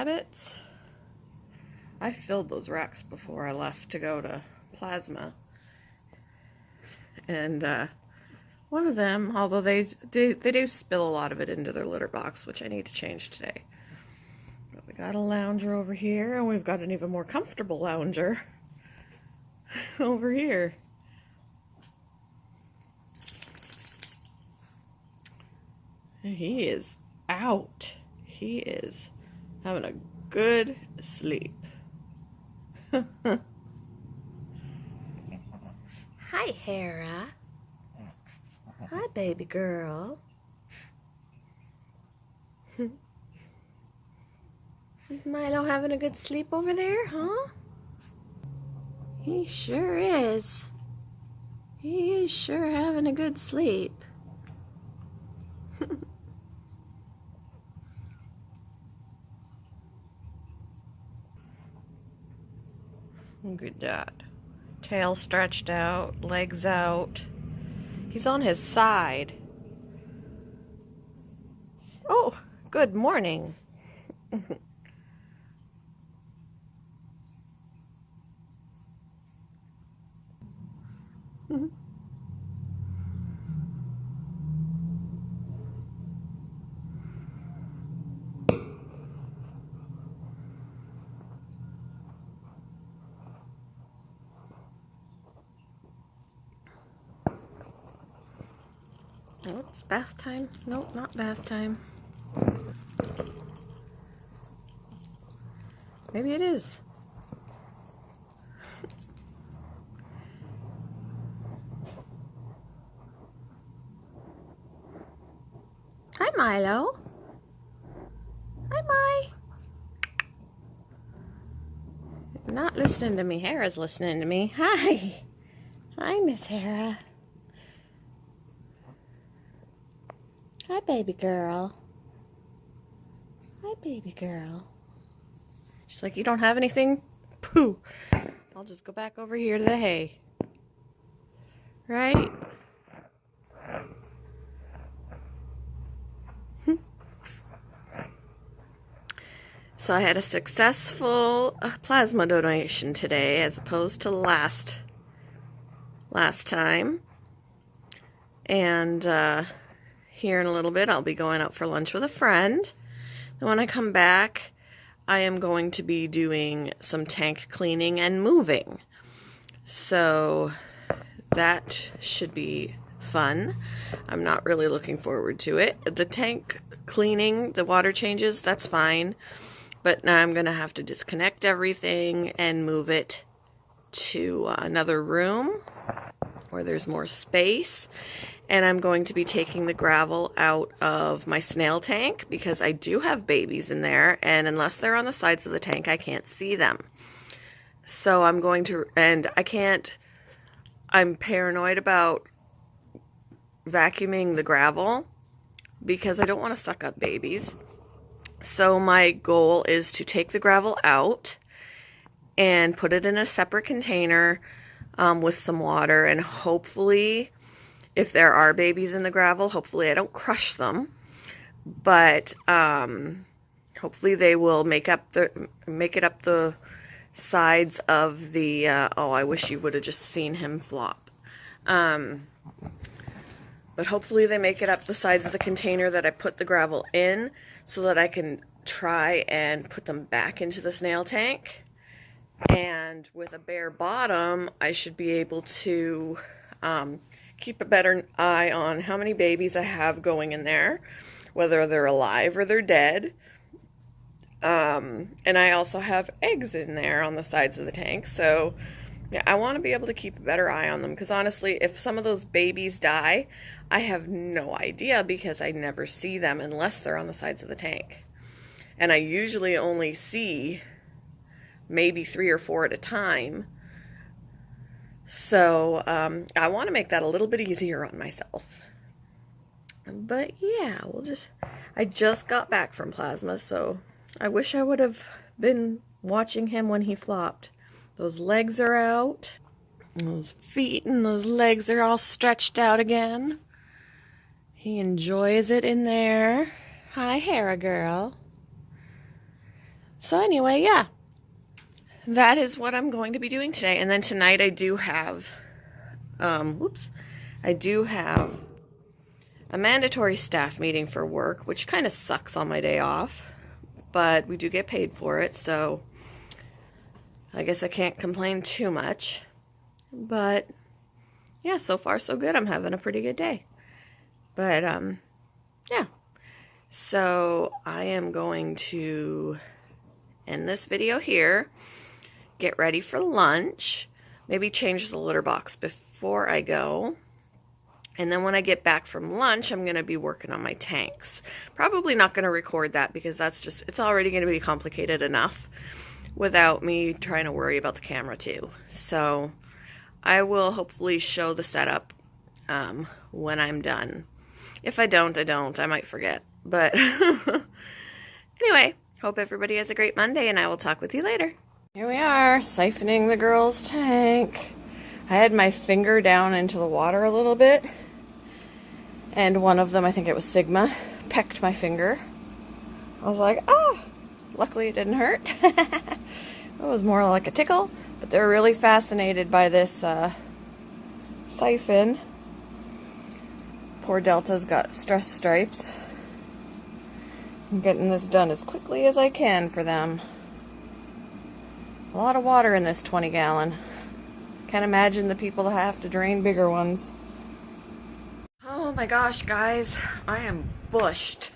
rabbits. I filled those racks before I left to go to plasma. And one of them, although they do spill a lot of it into their litter box, which I need to change today. But we got a lounger over here, and we've got an even more comfortable lounger over here. And he is out. He is having a good sleep. Hi, Hera. Hi, baby girl. Is Milo having a good sleep over there, huh? He sure is. He is sure having a good sleep. Look at that. Tail stretched out, legs out. He's on his side. Oh, good morning. Oh, it's bath time. Nope, not bath time. Maybe it is. Hi, Milo. Hi, Mai. You're not listening to me. Hera's listening to me. Hi. Hi, Miss Hera. Hi, baby girl. Hi, baby girl. She's like, you don't have anything? Pooh. I'll just go back over here to the hay. Right? So I had a successful plasma donation today as opposed to last time. And here in a little bit I'll be going out for lunch with a friend. And when I come back, I am going to be doing some tank cleaning and moving. So that should be fun. I'm not really looking forward to it. The tank cleaning, the water changes, that's fine. But now I'm going to have to disconnect everything and move it to another room where there's more space. And I'm going to be taking the gravel out of my snail tank because I do have babies in there, and unless they're on the sides of the tank, I can't see them. So I'm going to, and I'm paranoid about vacuuming the gravel because I don't want to suck up babies. So my goal is to take the gravel out and put it in a separate container with some water, and hopefully, if there are babies in the gravel, hopefully I don't crush them, but hopefully they will make it up the sides of the, oh, I wish you would have just seen him flop. But hopefully they make it up the sides of the container that I put the gravel in so that I can try and put them back into the snail tank. And with a bare bottom, I should be able to keep a better eye on how many babies I have going in there, whether they're alive or they're dead. And I also have eggs in there on the sides of the tank. So yeah, I want to be able to keep a better eye on them, because honestly, if some of those babies die, I have no idea because I never see them unless they're on the sides of the tank. And I usually only see maybe 3 or 4 at a time. So I want to make that a little bit easier on myself. But yeah, I just got back from plasma, so I wish I would have been watching him when he flopped. Those legs are out. And those feet and those legs are all stretched out again. He enjoys it in there. Hi, Hera girl. So anyway, yeah, that is what I'm going to be doing today. And then tonight I do have, I do have a mandatory staff meeting for work, which kind of sucks on my day off, but we do get paid for it, so I guess I can't complain too much. But yeah, so far so good. I'm having a pretty good day. But yeah. So I am going to end this video here, get ready for lunch, maybe change the litter box before I go. And then when I get back from lunch, I'm going to be working on my tanks. Probably not going to record that because that's just, it's already going to be complicated enough without me trying to worry about the camera too. So I will hopefully show the setup when I'm done. If I don't, I don't. I might forget. But anyway, hope everybody has a great Monday, and I will talk with you later. Here we are, siphoning the girls' tank. I had my finger down into the water a little bit, and one of them, I think it was Sigma, pecked my finger. I was like, ah! Luckily it didn't hurt. It was more like a tickle, but they're really fascinated by this siphon. Poor Delta's got stress stripes. I'm getting this done as quickly as I can for them. A lot of water in this 20-gallon. Can't imagine the people that have to drain bigger ones. Oh my gosh, guys, I am bushed.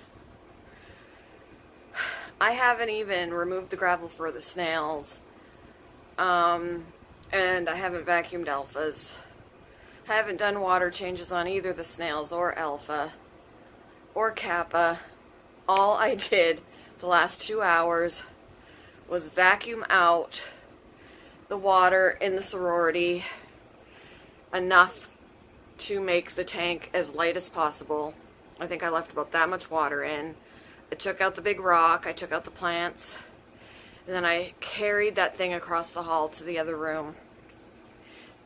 I haven't even removed the gravel for the snails. And I haven't vacuumed alphas. I haven't done water changes on either the snails or alpha or kappa. All I did the last 2 hours was vacuum out the water in the sorority enough to make the tank as light as possible. I think I left about that much water in. I took out the big rock, I took out the plants, and then I carried that thing across the hall to the other room.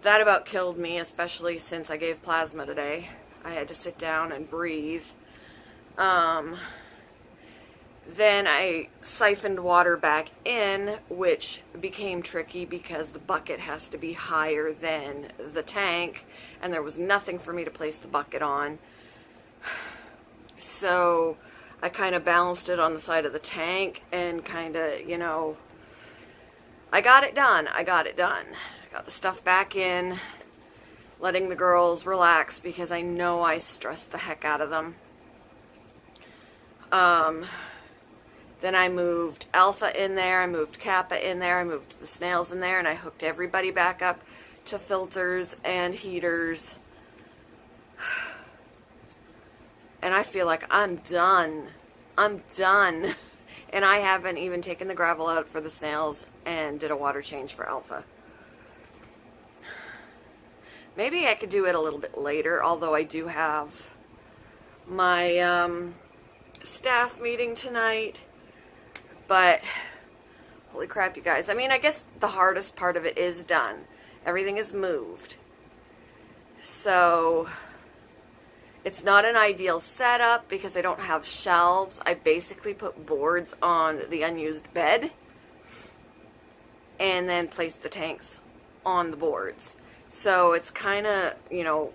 That about killed me, especially since I gave plasma today. I had to sit down and breathe. Then I siphoned water back in, which became tricky because the bucket has to be higher than the tank, and there was nothing for me to place the bucket on. So I kind of balanced it on the side of the tank and kind of, you know, I got it done. I got the stuff back in, letting the girls relax because I know I stressed the heck out of them. Then I moved Alpha in there, I moved Kappa in there, I moved the snails in there, and I hooked everybody back up to filters and heaters. And I feel like I'm done. I'm done. And I haven't even taken the gravel out for the snails and did a water change for Alpha. Maybe I could do it a little bit later, although I do have my staff meeting tonight. But holy crap, you guys. I mean, I guess the hardest part of it is done. Everything is moved. So it's not an ideal setup because I don't have shelves. I basically put boards on the unused bed and then placed the tanks on the boards. So it's kind of, you know,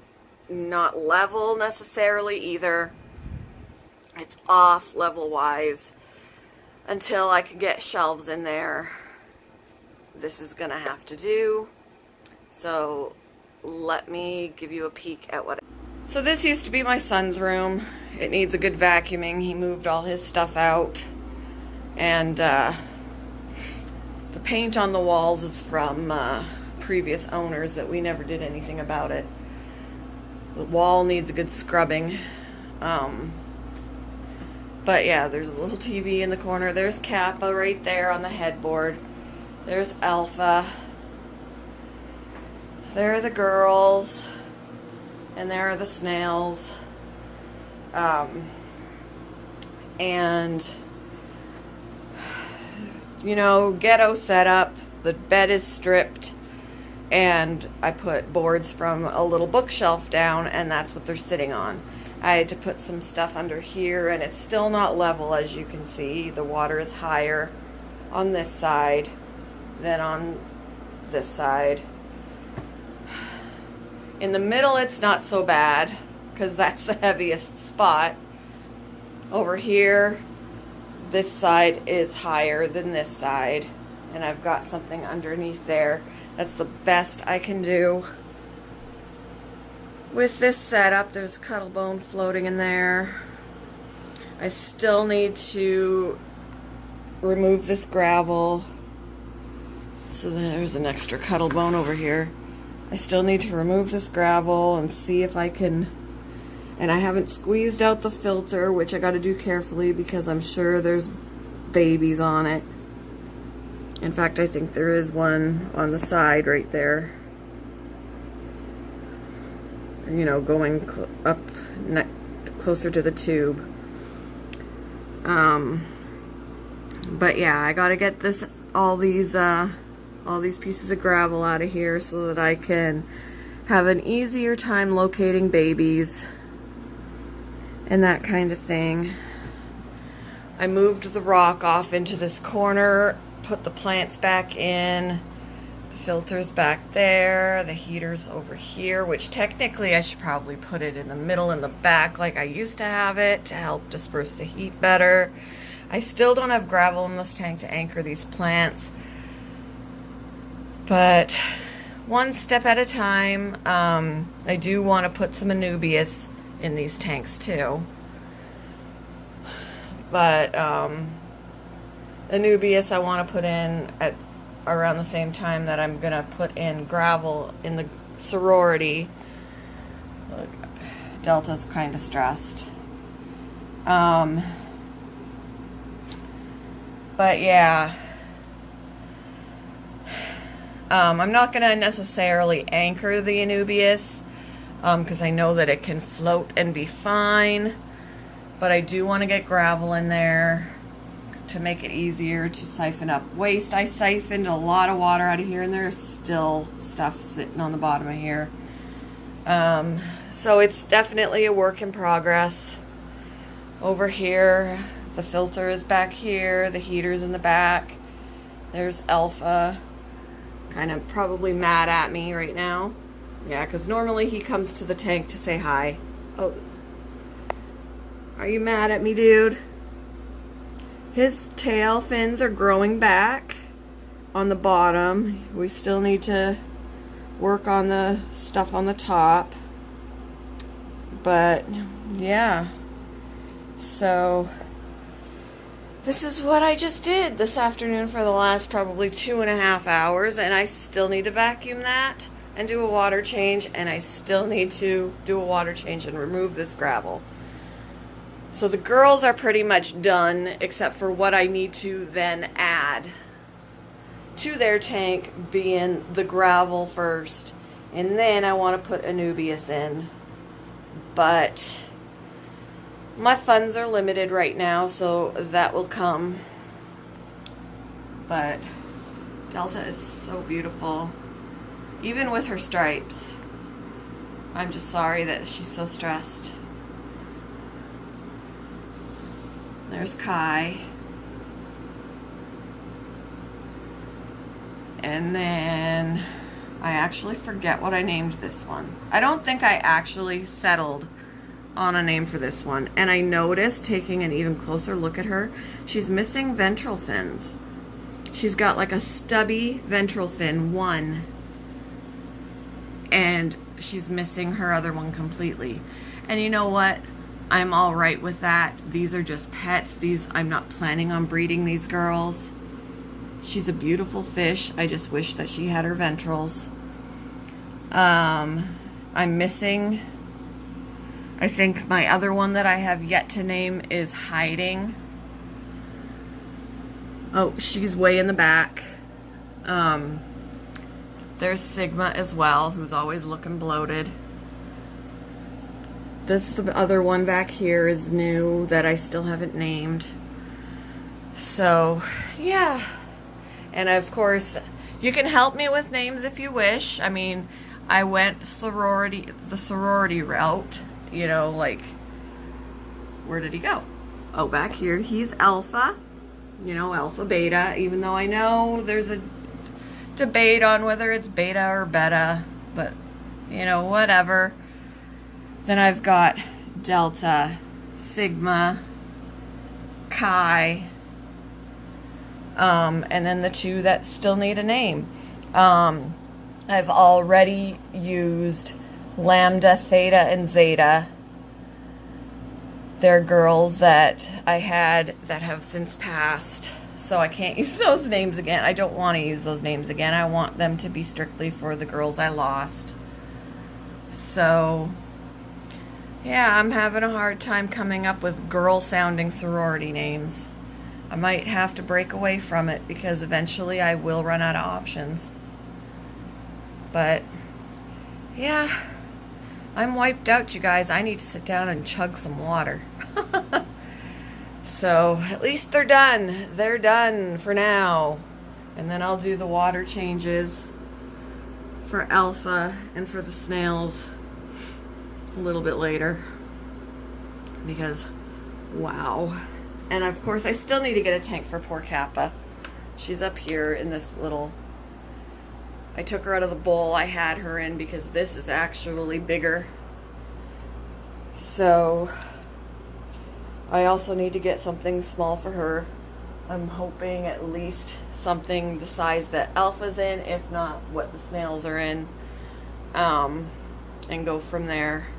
not level necessarily either. It's off level-wise until I can get shelves in there. This is going to have to do. So let me give you a peek at what. So this used to be my son's room. It needs a good vacuuming. He moved all his stuff out. And the paint on the walls is from previous owners that we never did anything about it. The wall needs a good scrubbing. But yeah, there's a little TV in the corner. There's Kappa right there on the headboard. There's Alpha. There are the girls. And there are the snails. And, you know, ghetto setup. The bed is stripped. And I put boards from a little bookshelf down, and that's what they're sitting on. I had to put some stuff under here, and it's still not level, as you can see. The water is higher on this side than on this side. In the middle, it's not so bad because that's the heaviest spot. Over here, this side is higher than this side, and I've got something underneath there. That's the best I can do with this setup. There's cuttle bone floating in there. I still need to remove this gravel. So there's an extra cuttle bone over here. I still need to remove this gravel and see if I can, and I haven't squeezed out the filter, which I got to do carefully because I'm sure there's babies on it. In fact, I think there is one on the side right there. You know, going up closer to the tube. But yeah, I gotta get all these pieces of gravel out of here so that I can have an easier time locating babies and that kind of thing. I moved the rock off into this corner, put the plants back in, the filter's back there, the heater's over here, which technically I should probably put it in the middle and the back like I used to have it to help disperse the heat better. I still don't have gravel in this tank to anchor these plants, but one step at a time. I do want to put some anubias in these tanks too, but anubias I want to put in at around the same time that I'm gonna put in gravel in the sorority. Look, Delta's kind of stressed. But yeah, I'm not gonna necessarily anchor the anubias because I know that it can float and be fine, but I do want to get gravel in there to make it easier to siphon up waste. I siphoned a lot of water out of here, and there's still stuff sitting on the bottom of here. So it's definitely a work in progress. Over here, the filter is back here, the heater's in the back. There's Alpha, kind of probably mad at me right now. Yeah, because normally he comes to the tank to say hi. Oh, are you mad at me, dude? His tail fins are growing back on the bottom. We still need to work on the stuff on the top. But yeah, so this is what I just did this afternoon for the last probably 2.5 hours, and I still need to vacuum that and do a water change, and I still need to do a water change and remove this gravel. So the girls are pretty much done, except for what I need to then add to their tank, being the gravel first, and then I want to put anubias in. But my funds are limited right now, so that will come. But Delta is so beautiful, even with her stripes. I'm just sorry that she's so stressed. There's Kai. And then I actually forget what I named this one. I don't think I actually settled on a name for this one. And I noticed, taking an even closer look at her, she's missing ventral fins. She's got like a stubby ventral fin, one, and she's missing her other one completely. And you know what? I'm all right with that. These are just pets. I'm not planning on breeding these girls. She's a beautiful fish. I just wish that she had her ventrals. I'm missing, I think my other one that I have yet to name is Hiding. Oh, she's way in the back. There's Sigma as well, who's always looking bloated. The other one back here is new that I still haven't named. So, yeah. And of course, you can help me with names if you wish. I mean, I went the sorority route, you know, like, where did he go? Oh, back here. He's Alpha. you know, alpha, beta, even though I know there's a debate on whether it's beta or beta, but, you know, whatever. Then I've got delta, sigma, chi, and then the two that still need a name. I've already used lambda, theta, and zeta. They're girls that I had that have since passed, so I can't use those names again. I don't want to use those names again. I want them to be strictly for the girls I lost. So, yeah, I'm having a hard time coming up with girl-sounding sorority names. I might have to break away from it because eventually I will run out of options. But, yeah, I'm wiped out, you guys. I need to sit down and chug some water. So, at least they're done. They're done for now. And then I'll do the water changes for Alpha and for the snails a little bit later. Because, wow. And of course, I still need to get a tank for poor Kappa. She's up here in this little... I took her out of the bowl I had her in because this is actually bigger. So, I also need to get something small for her. I'm hoping at least something the size that Alpha's in, if not what the snails are in, and go from there.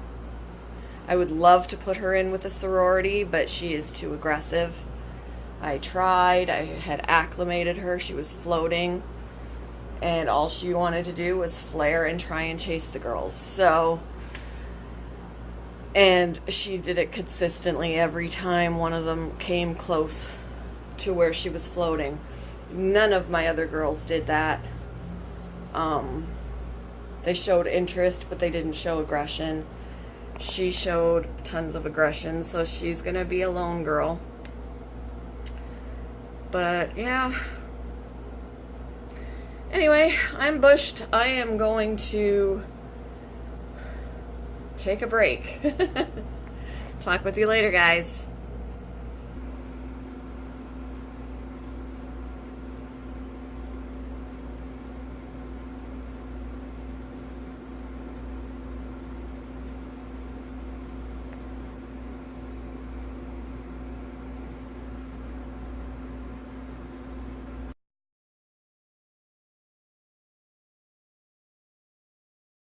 I would love to put her in with a sorority, but she is too aggressive. I tried. I had acclimated her. She was floating. And all she wanted to do was flare and try and chase the girls. So, and she did it consistently every time one of them came close to where she was floating. None of my other girls did that. They showed interest, but they didn't show aggression. She showed tons of aggression, so she's gonna be a lone girl. But, yeah. Anyway, I'm bushed. I am going to take a break. Talk with you later, guys.